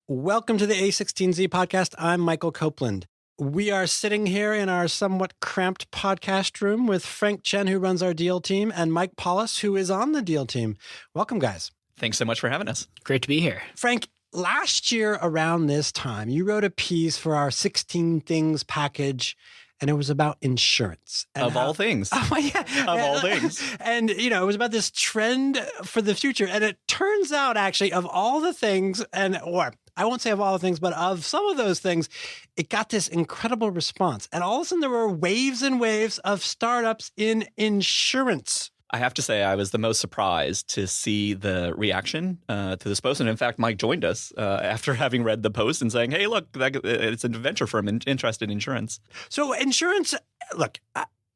Welcome to the A16z podcast. I'm Michael Copeland. We are sitting here in our somewhat cramped podcast room with Frank Chen, who runs our deal team, and Mike Paulus, who is on the deal team. Welcome, guys. Thanks so much for having us. Great to be here. Frank, last year around this time, you wrote a piece for our 16 Things package, and it was about insurance. And all things. Oh, yeah. Of all things. And, it was about this trend for the future. And it turns out, actually, of all the things, or I won't say of all the things, but of some of those things, it got this incredible response. And all of a sudden, there were waves and waves of startups in insurance. I have to say I was the most surprised to see the reaction to this post. And in fact, Mike joined us after having read the post and saying, hey, look, it's a venture firm interested in insurance. So insurance, look,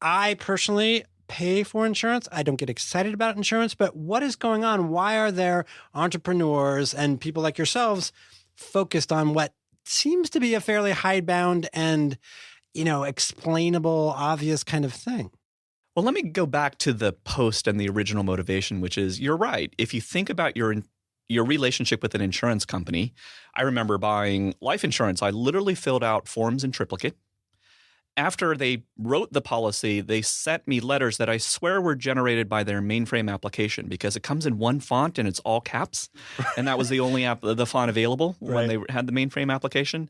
I personally pay for insurance. I don't get excited about insurance, but what is going on? Why are there entrepreneurs and people like yourselves focused on what seems to be a fairly hidebound and, explainable, obvious kind of thing? Well, let me go back to the post and the original motivation, which is you're right. If you think about your relationship with an insurance company, I remember buying life insurance. I literally filled out forms in triplicate. After they wrote the policy, they sent me letters that I swear were generated by their mainframe application because it comes in one font and it's all caps. And that was the only the font available when they had the mainframe application.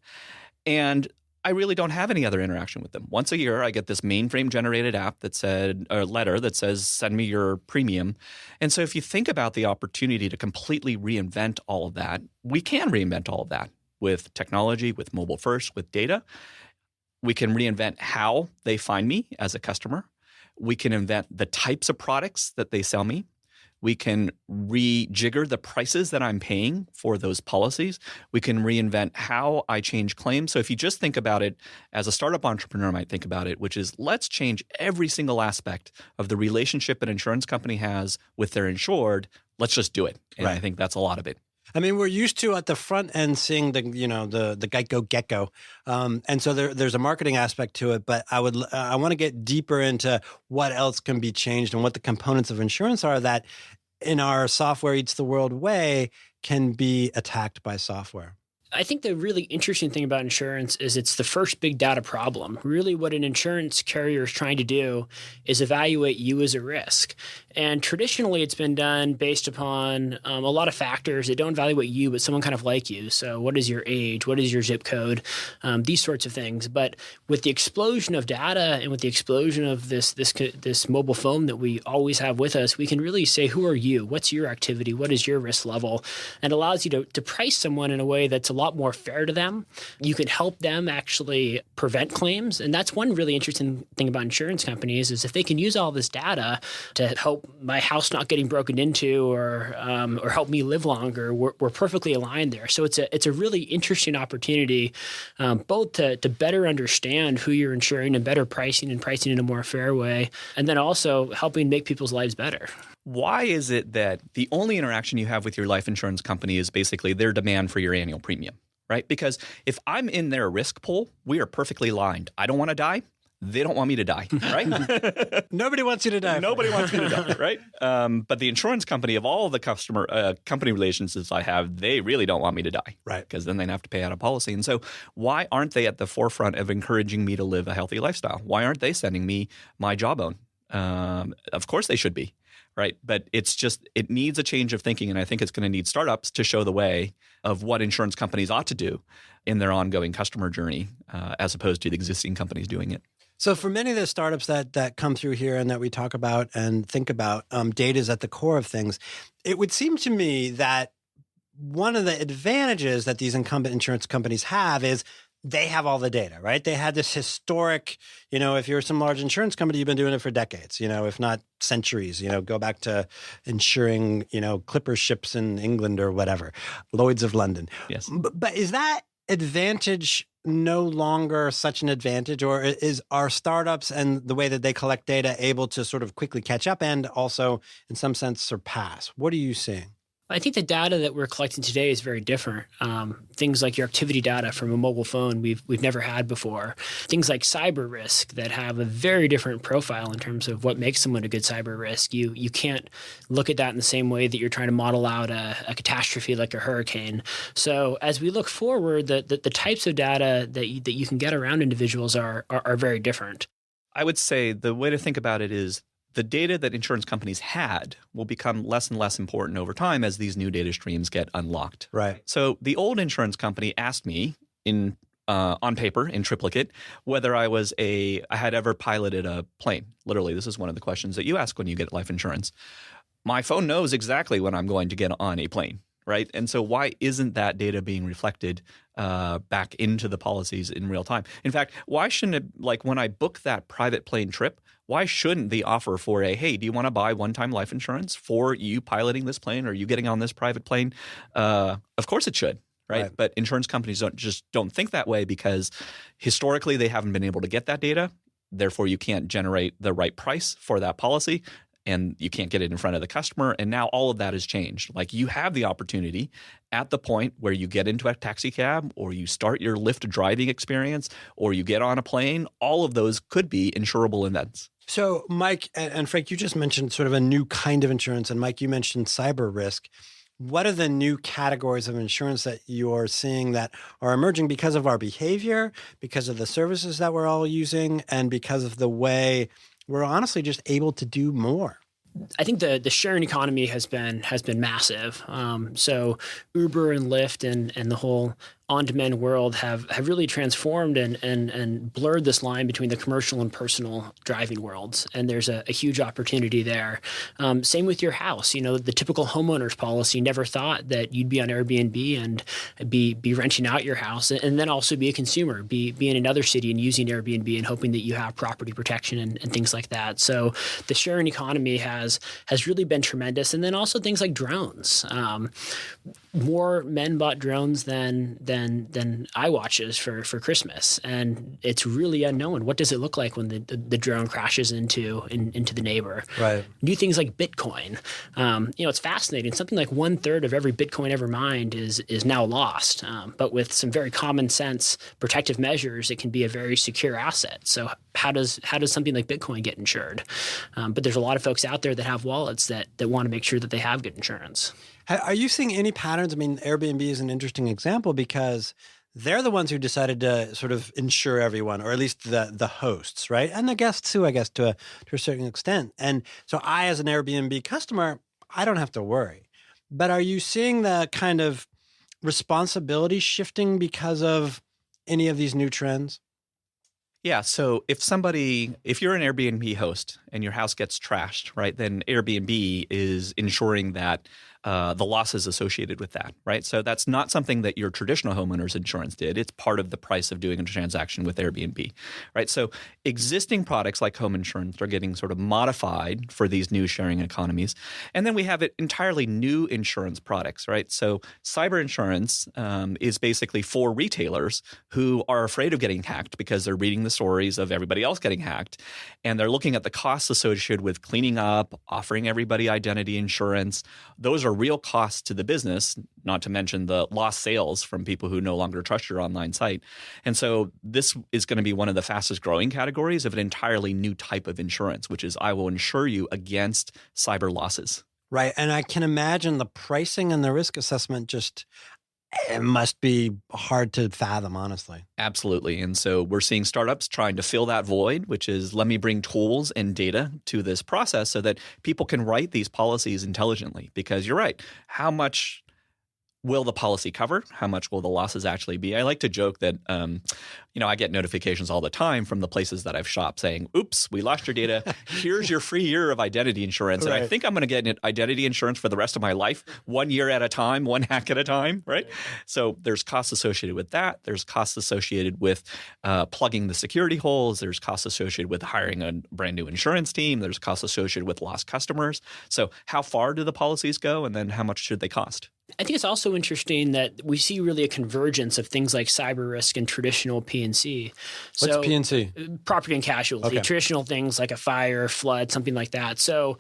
And I really don't have any other interaction with them. Once a year, I get this mainframe generated app that said, or letter that says, send me your premium. And so if you think about the opportunity to completely reinvent all of that, we can reinvent all of that with technology, with mobile first, with data. We can reinvent how they find me as a customer. We can invent the types of products that they sell me. We can rejigger the prices that I'm paying for those policies. We can reinvent how I change claims. So if you just think about it as a startup entrepreneur might think about it, which is let's change every single aspect of the relationship an insurance company has with their insured. Let's just do it. And I think that's a lot of it. I mean, we're used to at the front end seeing the Geico gecko, and so there's a marketing aspect to it. But I want to get deeper into what else can be changed and what the components of insurance are that, in our software eats the world way, can be attacked by software. I think the really interesting thing about insurance is it's the first big data problem. Really what an insurance carrier is trying to do is evaluate you as a risk. And traditionally it's been done based upon a lot of factors that don't evaluate you, but someone kind of like you. So what is your age? What is your zip code? These sorts of things. But with the explosion of data and with the explosion of this mobile phone that we always have with us, we can really say, who are you? What's your activity? What is your risk level? And it allows you to price someone in a way that's a lot more fair to them. You can help them actually prevent claims. And that's one really interesting thing about insurance companies is if they can use all this data to help my house not getting broken into or help me live longer, we're perfectly aligned there. So it's a really interesting opportunity both to better understand who you're insuring and better pricing and pricing in a more fair way, and then also helping make people's lives better. Why is it that the only interaction you have with your life insurance company is basically their demand for your annual premium, right? Because if I'm in their risk pool, we are perfectly aligned. I don't want to die. They don't want me to die, right? Nobody wants you to die. Nobody wants me to die, right? But the insurance company, of all the company relationships I have, they really don't want me to die, right? Because then they'd have to pay out a policy. And so why aren't they at the forefront of encouraging me to live a healthy lifestyle? Why aren't they sending me my jawbone? Of course they should be. Right. But it needs a change of thinking. And I think it's going to need startups to show the way of what insurance companies ought to do in their ongoing customer journey, as opposed to the existing companies doing it. So for many of the startups that come through here and that we talk about and think about, data is at the core of things. It would seem to me that one of the advantages that these incumbent insurance companies have is they have all the data, right? They had this historic, if you're some large insurance company, you've been doing it for decades, if not centuries, go back to insuring, clipper ships in England or whatever, Lloyd's of London. Yes. But is that advantage no longer such an advantage, or are startups and the way that they collect data able to sort of quickly catch up and also in some sense surpass? What are you seeing? I think the data that we're collecting today is very different. Things like your activity data from a mobile phone we've never had before. Things like cyber risk that have a very different profile in terms of what makes someone a good cyber risk. You can't look at that in the same way that you're trying to model out a catastrophe like a hurricane. So as we look forward, the types of data that you can get around individuals are very different. I would say the way to think about it is the data that insurance companies had will become less and less important over time as these new data streams get unlocked. Right. So the old insurance company asked me on paper in triplicate whether I had ever piloted a plane. Literally, this is one of the questions that you ask when you get life insurance. My phone knows exactly when I'm going to get on a plane, right? And so why isn't that data being reflected back into the policies in real time? In fact, why shouldn't it, like when I book that private plane trip, why shouldn't the offer for hey, do you want to buy one-time life insurance for you piloting this plane or you getting on this private plane? Of course it should, right? But insurance companies don't think that way because historically they haven't been able to get that data. Therefore, you can't generate the right price for that policy and you can't get it in front of the customer. And now all of that has changed. Like you have the opportunity at the point where you get into a taxi cab or you start your Lyft driving experience or you get on a plane, all of those could be insurable events. So Mike and Frank, you just mentioned sort of a new kind of insurance. And Mike, you mentioned cyber risk. What are the new categories of insurance that you're seeing that are emerging because of our behavior, because of the services that we're all using, and because of the way we're honestly just able to do more? I think the sharing economy has been massive. So Uber and Lyft and the whole on-demand world have really transformed and blurred this line between the commercial and personal driving worlds. And there's a huge opportunity there. Same with your house. The typical homeowner's policy never thought that you'd be on Airbnb and be renting out your house and then also be a consumer, be in another city and using Airbnb and hoping that you have property protection and things like that. So the sharing economy has really been tremendous. And then also things like drones. More men bought drones than iWatches for Christmas, and it's really unknown. What does it look like when the drone crashes into the neighbor? Right. New things like Bitcoin. It's fascinating. Something like 1/3 of every Bitcoin ever mined is now lost. But with some very common sense protective measures, it can be a very secure asset. So how does something like Bitcoin get insured? But there's a lot of folks out there that have wallets that want to make sure that they have good insurance. Are you seeing any patterns? I mean, Airbnb is an interesting example because they're the ones who decided to sort of insure everyone, or at least the hosts, right? And the guests too, I guess, to a certain extent. And so I, as an Airbnb customer, I don't have to worry. But are you seeing the kind of responsibility shifting because of any of these new trends? Yeah. So if you're an Airbnb host and your house gets trashed, right, then Airbnb is ensuring that the losses associated with that, right? So that's not something that your traditional homeowner's insurance did. It's part of the price of doing a transaction with Airbnb, right? So existing products like home insurance are getting sort of modified for these new sharing economies. And then we have entirely new insurance products, right? So cyber insurance is basically for retailers who are afraid of getting hacked because they're reading the stories of everybody else getting hacked. And they're looking at the costs associated with cleaning up, offering everybody identity insurance. Those are real costs to the business, not to mention the lost sales from people who no longer trust your online site. And so this is going to be one of the fastest growing categories of an entirely new type of insurance, which is I will insure you against cyber losses. Right. And I can imagine the pricing and the risk assessment it must be hard to fathom, honestly. Absolutely. And so we're seeing startups trying to fill that void, which is let me bring tools and data to this process so that people can write these policies intelligently. Because you're right. How much will the policy cover? How much will the losses actually be? I like to joke that, I get notifications all the time from the places that I've shopped saying, oops, we lost your data. Here's your free year of identity insurance. Right. And I think I'm going to get identity insurance for the rest of my life, 1 year at a time, one hack at a time, right? So there's costs associated with that. There's costs associated with plugging the security holes. There's costs associated with hiring a brand new insurance team. There's costs associated with lost customers. So how far do the policies go? And then how much should they cost? I think it's also interesting that we see really a convergence of things like cyber risk and traditional P&C. What's P&C? Property and casualty. Okay. Traditional things like a fire, flood, something like that. So,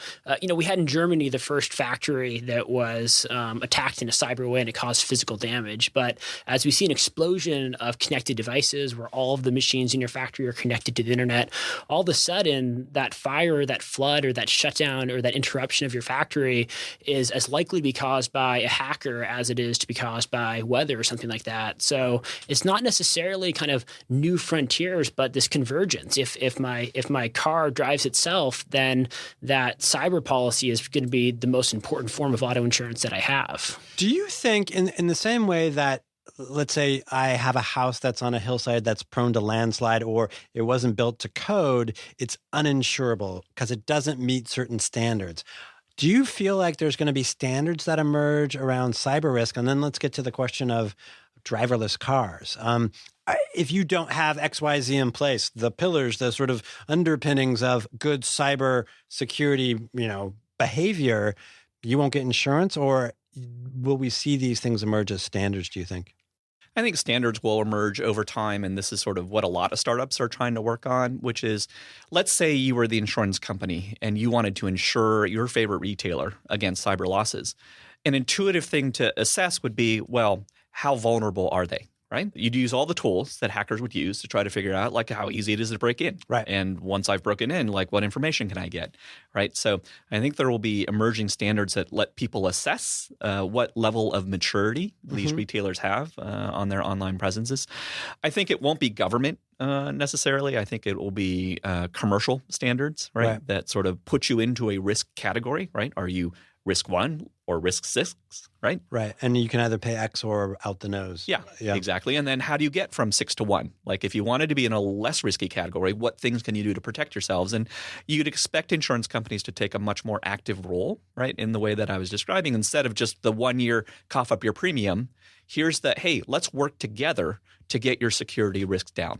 we had in Germany the first factory that was attacked in a cyber way and it caused physical damage. But as we see an explosion of connected devices where all of the machines in your factory are connected to the internet, all of a sudden that fire or that flood or that shutdown or that interruption of your factory is as likely to be caused by a hacker as it is to be caused by weather or something like that. So it's not necessarily kind of new frontiers, but this convergence. If my car drives itself, then that cyber policy is going to be the most important form of auto insurance that I have. Do you think in the same way that, let's say I have a house that's on a hillside that's prone to landslide, or it wasn't built to code, it's uninsurable because it doesn't meet certain standards. Do you feel like there's going to be standards that emerge around cyber risk? And then let's get to the question of driverless cars. If you don't have XYZ in place, the pillars, the sort of underpinnings of good cyber security, behavior, you won't get insurance? Or will we see these things emerge as standards, do you think? I think standards will emerge over time, and this is sort of what a lot of startups are trying to work on, which is, let's say you were the insurance company and you wanted to insure your favorite retailer against cyber losses. An intuitive thing to assess would be, well, how vulnerable are they? Right? You'd use all the tools that hackers would use to try to figure out like how easy it is to break in. Right. And once I've broken in, like what information can I get? Right. So I think there will be emerging standards that let people assess what level of maturity these retailers have on their online presences. I think it won't be government necessarily. I think it will be commercial standards, right? That sort of put you into a risk category, right? Are you risk 1 or risk 6, right? Right. And you can either pay X or out the nose. Yeah, exactly. And then how do you get from 6 to 1? Like if you wanted to be in a less risky category, what things can you do to protect yourselves? And you'd expect insurance companies to take a much more active role, right, in the way that I was describing. Instead of just the 1 year cough up your premium, here's the, hey, let's work together to get your security risks down.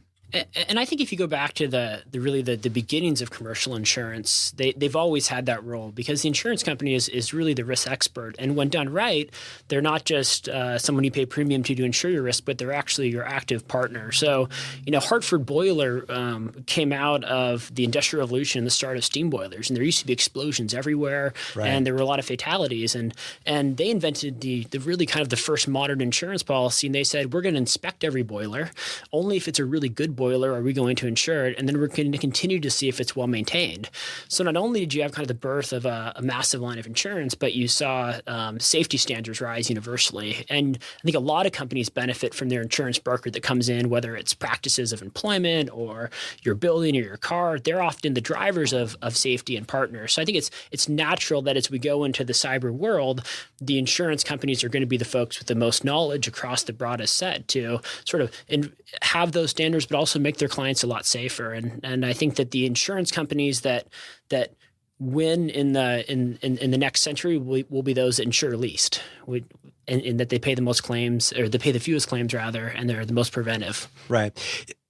And I think if you go back to the beginnings of commercial insurance, they've always had that role because the insurance company is really the risk expert. And when done right, they're not just someone you pay premium to insure your risk, but they're actually your active partner. So, Hartford Boiler came out of the Industrial Revolution and the start of steam boilers. And there used to be explosions everywhere. Right. And there were a lot of fatalities. And they invented the really kind of the first modern insurance policy. And they said, we're going to inspect every boiler. Only if it's a really good boiler are we going to insure it, and then we're going to continue to see if it's well maintained. So not only did you have kind of the birth of a massive line of insurance, but you saw safety standards rise universally. And I think a lot of companies benefit from their insurance broker that comes in, whether it's practices of employment or your building or your car. They're often the drivers of safety and partners. So I think it's natural that as we go into the cyber world, the insurance companies are going to be the folks with the most knowledge across the broadest set to sort of have those standards, but also make their clients a lot safer. And I think that the insurance companies that win in the next century will be those that insure least, and that they pay the most claims, or they pay the fewest claims rather, and they're the most preventive. Right.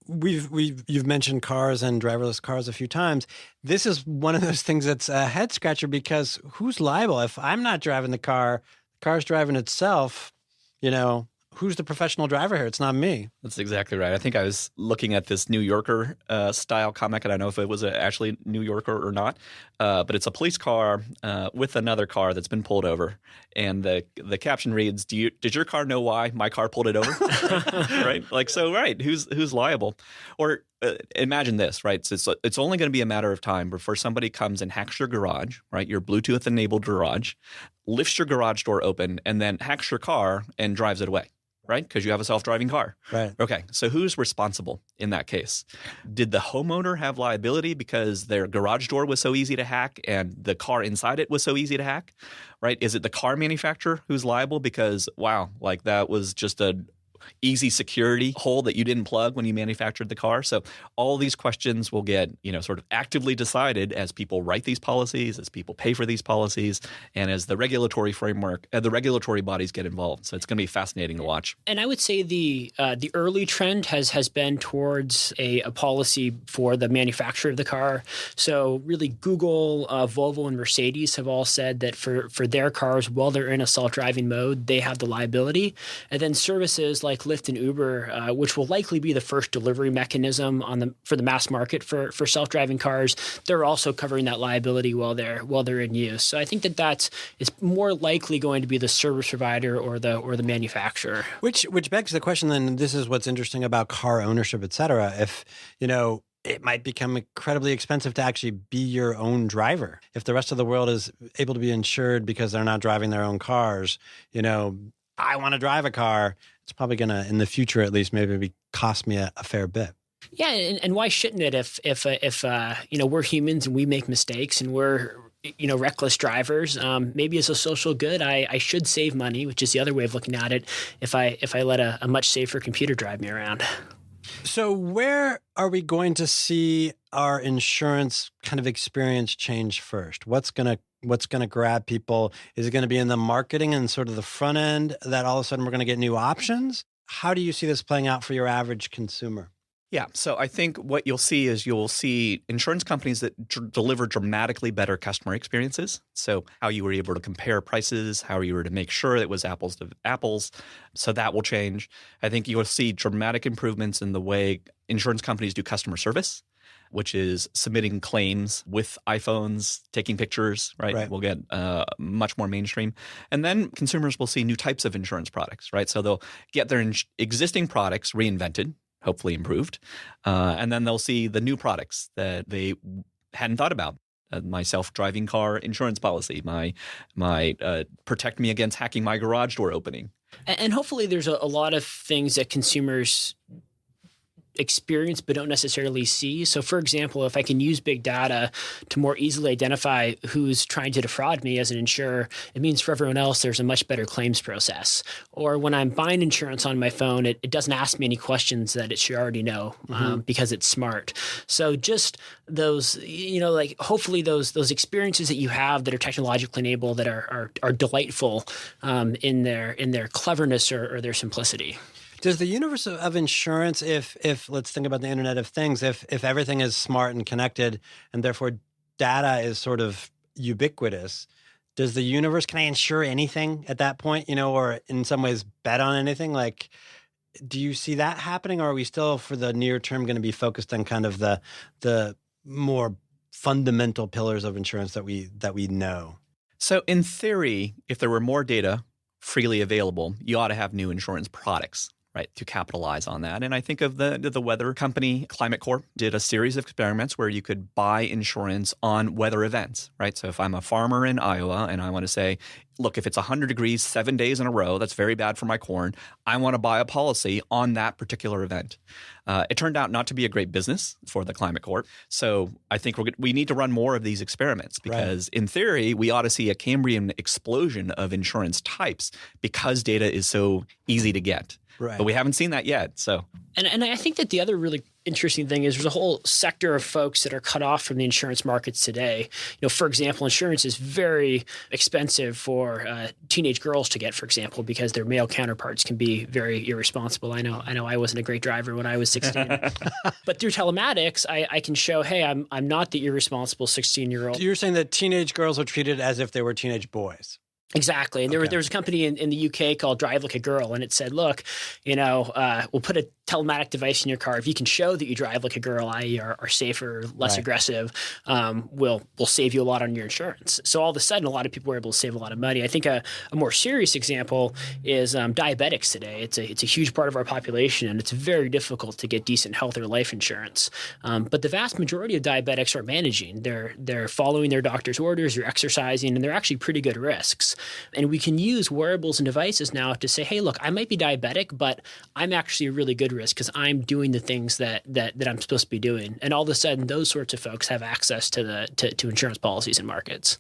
You've mentioned cars and driverless cars a few times. This is one of those things that's a head scratcher because who's liable if I'm not driving the car's driving itself? Who's the professional driver here? It's not me. That's exactly right. I think I was looking at this New Yorker style comic, and I don't know if it was actually New Yorker or not, but it's a police car with another car that's been pulled over. And the caption reads, did your car know why my car pulled it over? Right? Right. Who's liable? Or imagine this, right? So it's only going to be a matter of time before somebody comes and hacks your garage, right? Your Bluetooth-enabled garage, lifts your garage door open, and then hacks your car and drives it away. Right? Because you have a self-driving car. Right. Okay. So who's responsible in that case? Did the homeowner have liability because their garage door was so easy to hack and the car inside it was so easy to hack? Right? Is it the car manufacturer who's liable because, wow, like that was just a easy security hole that you didn't plug when you manufactured the car? So all these questions will get, sort of actively decided as people write these policies, as people pay for these policies, and as the regulatory framework, the regulatory bodies get involved. So it's going to be fascinating to watch. And I would say the early trend has been towards a policy for the manufacturer of the car. So really Google, Volvo, and Mercedes have all said that for their cars, while they're in a self-driving mode, they have the liability. And then services like Lyft and Uber, which will likely be the first delivery mechanism for the mass market for self-driving cars, they're also covering that liability while they're in use. So I think that it's more likely going to be the service provider or the manufacturer. Which begs the question then, this is what's interesting about car ownership, et cetera. If, it might become incredibly expensive to actually be your own driver. If the rest of the world is able to be insured because they're not driving their own cars, I want to drive a car. It's probably going to, in the future at least, maybe cost me a fair bit. Yeah, and why shouldn't it? If we're humans and we make mistakes and we're reckless drivers, maybe as a social good, I should save money, which is the other way of looking at it. If I let a much safer computer drive me around. So where are we going to see our insurance kind of experience change first? What's going to grab people? Is it going to be in the marketing and sort of the front end that all of a sudden we're going to get new options? How do you see this playing out for your average consumer? Yeah. So I think what you'll see insurance companies that deliver dramatically better customer experiences. So how you were able to compare prices, how you were to make sure it was apples to apples. So that will change. I think you'll see dramatic improvements in the way insurance companies do customer service, which is submitting claims with iPhones, taking pictures, right? We'll get much more mainstream. And then consumers will see new types of insurance products, right? So they'll get their existing products reinvented, hopefully improved. And then they'll see the new products that they hadn't thought about. My self-driving car insurance policy, my protect me against hacking my garage door opening. And hopefully there's a lot of things that consumers experience but don't necessarily see. So for example, if I can use big data to more easily identify who's trying to defraud me as an insurer, it means for everyone else there's a much better claims process. Or when I'm buying insurance on my phone, it doesn't ask me any questions that it should already know because it's smart. So just those, hopefully those experiences that you have that are technologically enabled that are delightful in their cleverness or their simplicity. Does the universe of insurance, if let's think about the Internet of Things, if everything is smart and connected and therefore data is sort of ubiquitous, does the universe, can I insure anything at that point, or in some ways bet on anything? Like, do you see that happening, or are we still for the near term going to be focused on kind of the more fundamental pillars of insurance that we know? So in theory, if there were more data freely available, you ought to have new insurance products, right, to capitalize on that. And I think of the weather company, Climate Corp, did a series of experiments where you could buy insurance on weather events, right? So if I'm a farmer in Iowa and I want to say, look, if it's 100 degrees 7 days in a row, that's very bad for my corn. I want to buy a policy on that particular event. It turned out not to be a great business for the Climate Corp. So I think we need to run more of these experiments because in theory, we ought to see a Cambrian explosion of insurance types because data is so easy to get. Right. But we haven't seen that yet. So, and I think that the other really interesting thing is there's a whole sector of folks that are cut off from the insurance markets today. For example, insurance is very expensive for teenage girls to get, for example, because their male counterparts can be very irresponsible. I know I wasn't a great driver when I was 16, but through telematics, I can show, hey, I'm not the irresponsible 16-year-old. So you're saying that teenage girls are treated as if they were teenage boys. Exactly. And there was a company in the UK called Drive Like a Girl, and it said, look, we'll put a telematic device in your car. If you can show that you drive like a girl, i.e. are safer, less aggressive, we'll save you a lot on your insurance. So all of a sudden, a lot of people were able to save a lot of money. I think a more serious example is diabetics today. It's a huge part of our population, and it's very difficult to get decent health or life insurance. But the vast majority of diabetics are managing. They're following their doctor's orders, they're exercising, and they're actually pretty good risks. And we can use wearables and devices now to say, hey, look, I might be diabetic, but I'm actually a really good risk because I'm doing the things that I'm supposed to be doing. And all of a sudden, those sorts of folks have access to insurance policies and markets.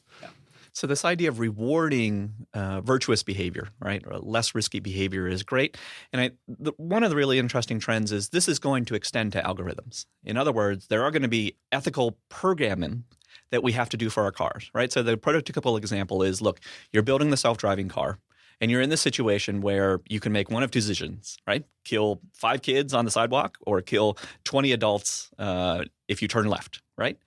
So this idea of rewarding virtuous behavior, right, or less risky behavior is great. And one of the really interesting trends is this is going to extend to algorithms. In other words, there are going to be ethical programming that we have to do for our cars, right? So the prototypical example is, look, you're building the self-driving car, and you're in this situation where you can make one of two decisions, right? Kill 5 kids on the sidewalk or kill 20 adults if you turn left, right?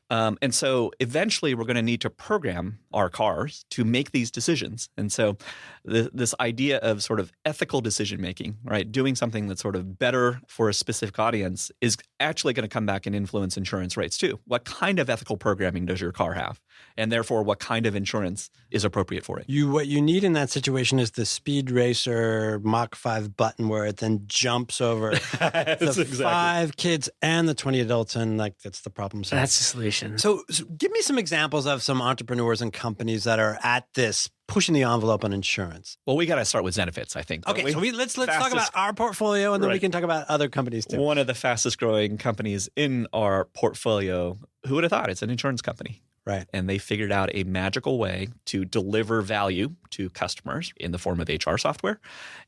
And so eventually we're going to need to program our cars to make these decisions. And so this idea of sort of ethical decision making, right, doing something that's sort of better for a specific audience is actually going to come back and influence insurance rates too. What kind of ethical programming does your car have? And therefore, what kind of insurance is appropriate for it? What you need in that situation is the Speed Racer Mach 5 button where it then jumps over the 5 kids and the 20 adults, and like that's the problem solved. That's the solution. So give me some examples of some entrepreneurs and companies that are at this pushing the envelope on insurance. Well, we got to start with Zenefits, I think. Okay, so let's talk about our portfolio, and then we can talk about other companies too. One of the fastest growing companies in our portfolio. Who would have thought? It's an insurance company. Right. And they figured out a magical way to deliver value to customers in the form of HR software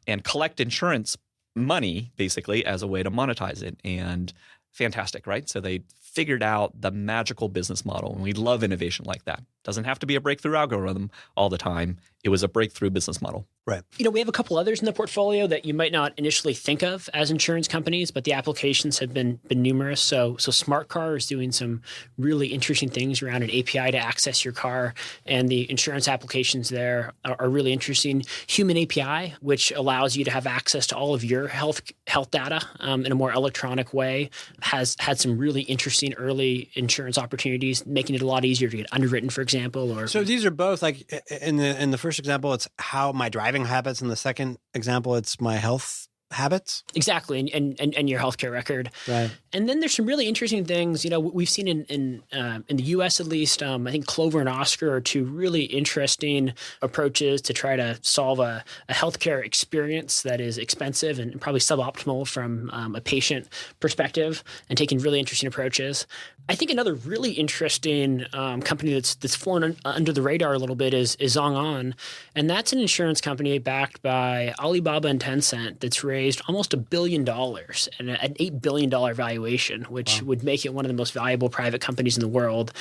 and collect insurance money, basically, as a way to monetize it. And fantastic, right? So they figured out the magical business model. And we love innovation like that. Doesn't have to be a breakthrough algorithm all the time. It was a breakthrough business model. Right. We have a couple others in the portfolio that you might not initially think of as insurance companies, but the applications have been numerous. So Smart Car is doing some really interesting things around an API to access your car, and the insurance applications there are really interesting. Human API, which allows you to have access to all of your health data in a more electronic way, has had some really interesting early insurance opportunities, making it a lot easier to get underwritten, for example. So these are both like in the first example, it's how my driving habits. In the second example, it's my health habits. Exactly, and your healthcare record. Right. And then there's some really interesting things. We've seen in the U.S. at least. I think Clover and Oscar are two really interesting approaches to try to solve a healthcare experience that is expensive and probably suboptimal from a patient perspective, and taking really interesting approaches. I think another really interesting company that's flown under the radar a little bit is ZhongAn, and that's an insurance company backed by Alibaba and Tencent that's raised almost $1 billion and an $8 billion valuation, which would make it one of the most valuable private companies in the world,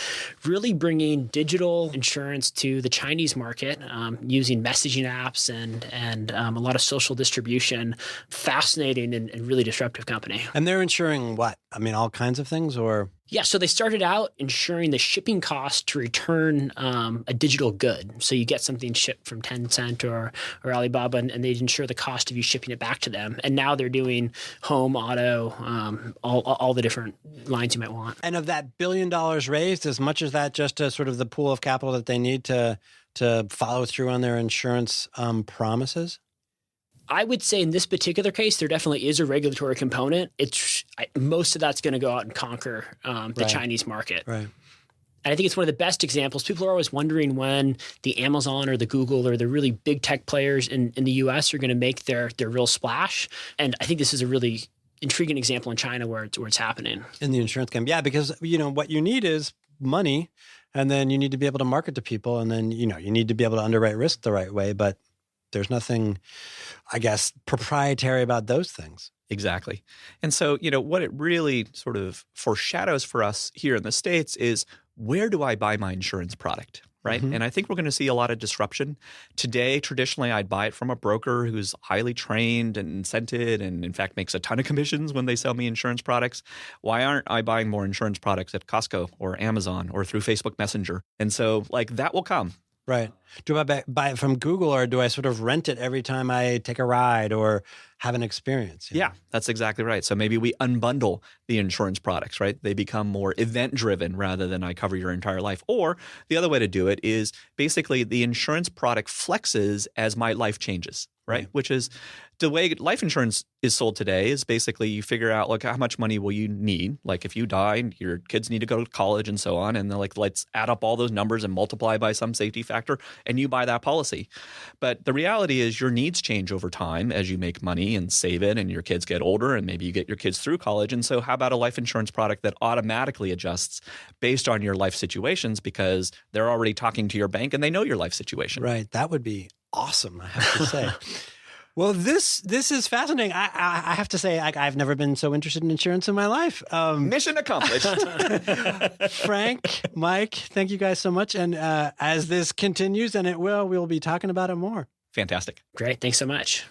really bringing digital insurance to the Chinese market using messaging apps and a lot of social distribution. Fascinating and really disruptive company. And they're insuring what? I mean, all kinds of things, or? Yeah, so they started out insuring the shipping cost to return a digital good. So you get something shipped from Tencent or Alibaba, and they'd insure the cost of you shipping it back to them. And now they're doing home, auto, all the different lines you might want. And of that $1 billion raised, as much as that just to sort of the pool of capital that they need to follow through on their insurance promises? I would say in this particular case, there definitely is a regulatory component. Most of that's going to go out and conquer the Chinese market. Right. And I think it's one of the best examples. People are always wondering when the Amazon or the Google or the really big tech players in the U.S. are going to make their real splash. And I think this is a really intriguing example in China where it's happening. In the insurance game. Yeah, because what you need is money, and then you need to be able to market to people, and then you need to be able to underwrite risk the right way, but there's nothing, I guess, proprietary about those things. Exactly. And so, what it really sort of foreshadows for us here in the States is, where do I buy my insurance product, right? Mm-hmm. And I think we're going to see a lot of disruption. Today, traditionally, I'd buy it from a broker who's highly trained and incented and, in fact, makes a ton of commissions when they sell me insurance products. Why aren't I buying more insurance products at Costco or Amazon or through Facebook Messenger? And so, that will come. Right. Do I buy it from Google, or do I sort of rent it every time I take a ride or have an experience? Yeah, that's exactly right. So maybe we unbundle the insurance products, right? They become more event-driven rather than I cover your entire life. Or the other way to do it is basically the insurance product flexes as my life changes. right? Which is the way life insurance is sold today is basically you figure out like how much money will you need? Like if you die, your kids need to go to college and so on. And they're like, let's add up all those numbers and multiply by some safety factor and you buy that policy. But the reality is your needs change over time as you make money and save it and your kids get older and maybe you get your kids through college. And so how about a life insurance product that automatically adjusts based on your life situations because they're already talking to your bank and they know your life situation. Right. That would be awesome, I have to say. Well, this is fascinating. I have to say, I've never been so interested in insurance in my life. Mission accomplished. Frank, Mike, thank you guys so much. And as this continues, and it will, we'll be talking about it more. Fantastic. Great. Thanks so much.